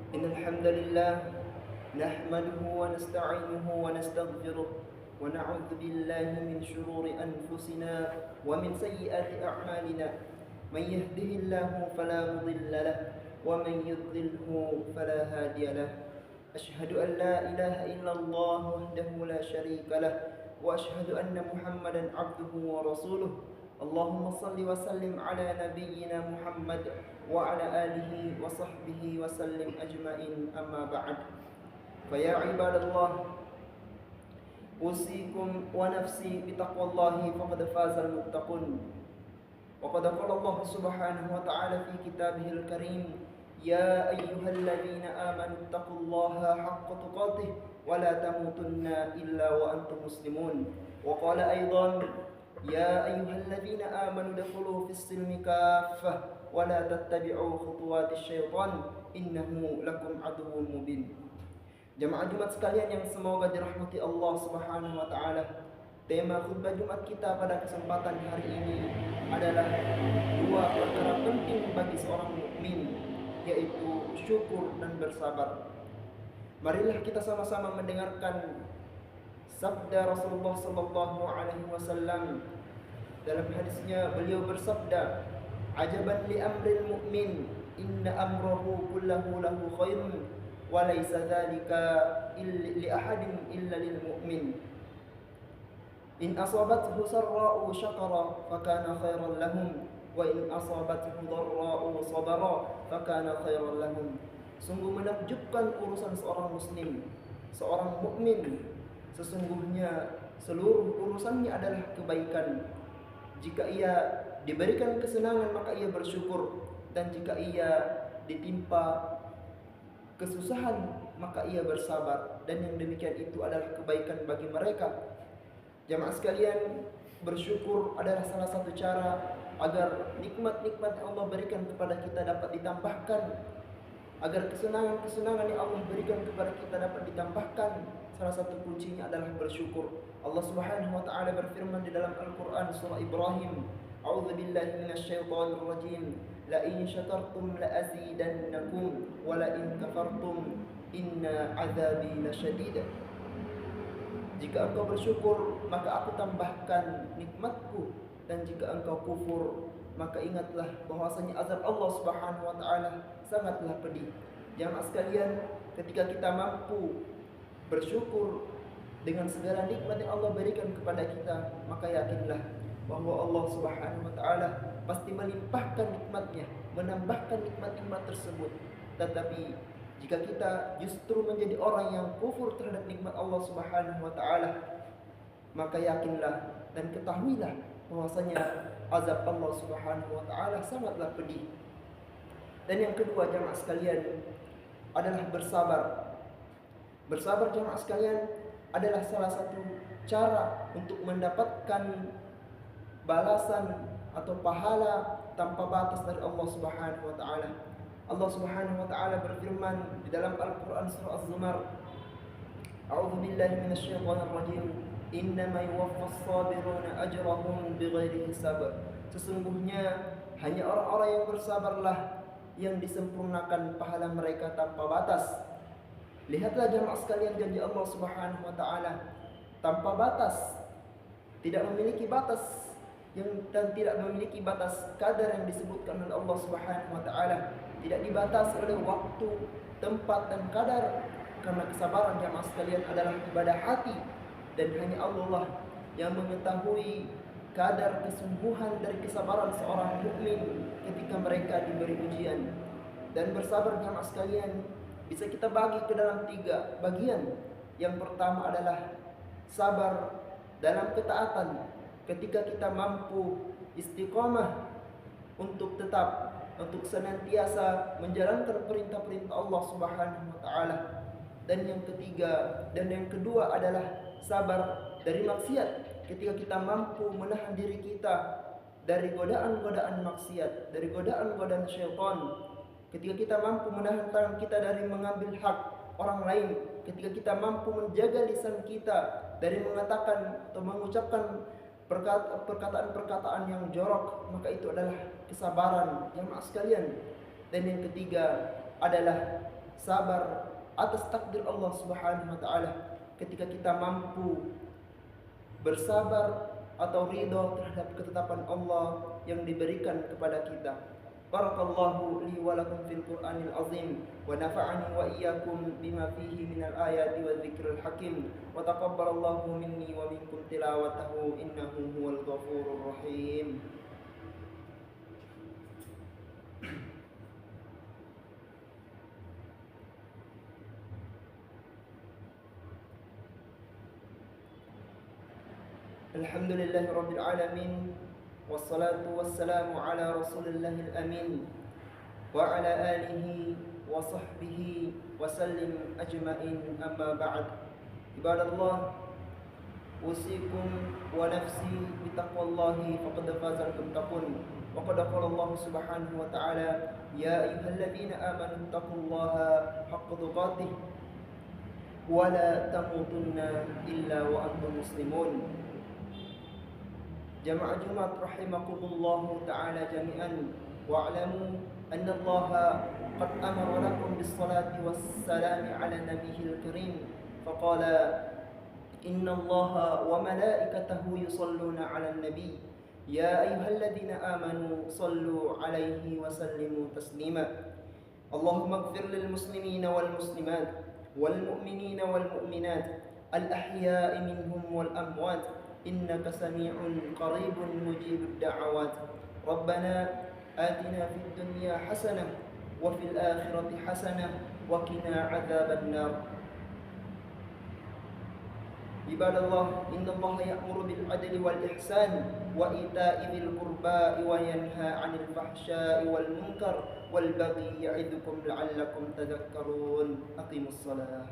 إن الحمد لله نحمده ونستعينه ونستغفره ونعوذ بالله من شرور أنفسنا ومن سيئات أعمالنا. من يهده الله فلا مضل له ومن يضلله فلا هادي له. أشهد أن لا إله إلا الله وحده لا شريك له وأشهد أن محمدا عبده ورسوله. اللهم صل وسلم على نبينا محمد وعلى آله وصحبه وسلم أجمعين. أما بعد، فيا عباد الله، أوصيكم ونفسي بتقوى الله فقد فاز المتقون. وقد قال الله سبحانه وتعالى في كتابه الكريم: يا أيها الذين آمنوا اتقوا الله حق تقاته ولا تموتن إلا وأنتم مسلمون. وقال أيضا: يا أيها الذين آمنوا ادخلوا في السلم كافة ولا تتبعوا خطوات الشيطان إنه لكم عدو مبين. Jamaah Jumat sekalian yang semoga dirahmati Allah Subhanahu wa taala. Tema khutbah Jumat kita pada kesempatan hari ini adalah dua perkara penting bagi seorang mukmin, yaitu syukur dan bersabar. Marilah kita sama-sama mendengarkan sabda Rasulullah sallallahu alaihi wasallam. Dalam hadisnya beliau bersabda, "Ajaban li amril mu'min, inna amrahu kullahu lahu khairun wa laysa dzalika li ahadin illa lil mu'min. In asabathu sarra'u syakara fakana khairan lahum wa in asabathu dharra'u sabara fakana khairan lahum." Sungguh menakjubkan urusan seorang muslim, seorang mukmin. Sesungguhnya seluruh urusannya adalah kebaikan. Jika ia diberikan kesenangan maka ia bersyukur, dan jika ia ditimpa kesusahan maka ia bersabar, dan yang demikian itu adalah kebaikan bagi mereka. Jamaah sekalian, bersyukur adalah salah satu cara agar nikmat-nikmat yang Allah berikan kepada kita dapat ditambahkan, agar kesenangan-kesenangan yang Allah berikan kepada kita dapat ditambahkan. Salah satu kuncinya adalah bersyukur. Allah Subhanahu wa taala berfirman di dalam Al-Qur'an surah Ibrahim, "A'udzu billahi minasyaitonir rajim. La in syakartum la azidannakum wa la in kafartum inna 'adzabi lasyadid." Jika engkau bersyukur, maka aku tambahkan nikmatku, dan jika engkau kufur, maka ingatlah bahwasanya azab Allah Subhanahu wa taala sangatlah pedih. Jamaah sekalian, ketika kita mampu bersyukur dengan segala nikmat yang Allah berikan kepada kita, maka yakinlah bahwa Allah Subhanahu wa taala pasti melimpahkan nikmatnya, menambahkan nikmat-nikmat tersebut. Tetapi jika kita justru menjadi orang yang kufur terhadap nikmat Allah Subhanahu wa taala, maka yakinlah dan ketahuilah bahwasanya azab Allah Subhanahu wa taala sangatlah pedih. Dan yang kedua, jamaah sekalian, adalah bersabar. Bersabar, jamaah sekalian, adalah salah satu cara untuk mendapatkan balasan atau pahala tanpa batas dari Allah Subhanahu wa taala. Allah Subhanahu wa taala berfirman di dalam Al-Qur'an surah Az-Zumar, "A'udzu billahi minasyaitonir rajim. Innama yuwaffas sabiruna ajrahum bighairi hisab." Sesungguhnya hanya orang-orang yang bersabarlah yang disempurnakan pahala mereka tanpa batas. Lihatlah jamaah sekalian janji Allah Subhanahu wa taala tanpa batas, tidak memiliki batas dan tidak memiliki batas kadar yang disebutkan oleh Allah Subhanahu wa taala, tidak dibatasi oleh waktu, tempat dan kadar, karena kesabaran jamaah sekalian adalah ibadah hati, dan hanya Allah yang mengetahui kadar kesungguhan dari kesabaran seorang mukmin ketika mereka diberi ujian. Dan bersabar jamaah sekalian bisa kita bagi ke dalam 3 bagian. Yang pertama adalah sabar dalam ketaatan, ketika kita mampu istiqomah untuk senantiasa menjalankan perintah-perintah Allah Subhanahu wa taala. Dan yang ketiga dan yang kedua adalah sabar dari maksiat, ketika kita mampu menahan diri kita dari godaan-godaan maksiat, dari godaan-godaan syaitan. Ketika kita mampu menahan tangan kita dari mengambil hak orang lain, ketika kita mampu menjaga lisan kita dari mengatakan atau mengucapkan perkataan-perkataan yang jorok, maka itu adalah kesabaran jamaah sekalian. Dan yang ketiga adalah sabar atas takdir Allah Subhanahu wa taala. Ketika kita mampu bersabar atau ridho terhadap ketetapan Allah yang diberikan kepada kita. Barakallahu li wa lakum fil Qur'anil azim wa nafa'ani wa iyyakum bima fihi minal ayati wa dzikril hakim wa taqabbalallahu minni wa minkum tilawatahu innahu huwal ghafurur rahim. Alhamdulillahi rabbil alamin wassalatu wassalamu ala rasulillahil amin wa ala alihi wa sahbihi wa sallim ajma'in, amma ba'd. Ibadallah, usikum wa nafsi bitaqwallahi faqad fazal muttaqun. Wa qad qala Allah subhanahu wa ta'ala ya ayyuhalladzina amanu taqullaha haqqa tuqatih wa la tamutunna illa wa antum muslimun. Jamaah Jumat rahimakumullahu ta'ala jami'an, wa'lamu anna Allah qad amara lakum bis-salati was-salami ala nabiyil karim faqala inna Allah wa malaikatahu yusalluna 'alan nabiy ya ayyuhalladhina amanu sallu 'alaihi wa sallimu taslima. Allahumma ighfir lil muslimina wal muslimat wal mu'minina wal mu'minat al-ahya'i minhum wal amwat إنك سميع قريب مجيب الدعوات. ربنا آتنا في الدنيا حسنة وفي الآخرة حسنة وقنا عذاب النار. عباد الله، إن الله يأمر بالعدل والإحسان وإيتاء ذي القربى وينهى عن الفحشاء والمنكر والبغي يعظكم لعلكم تذكرون. أقيموا الصلاة.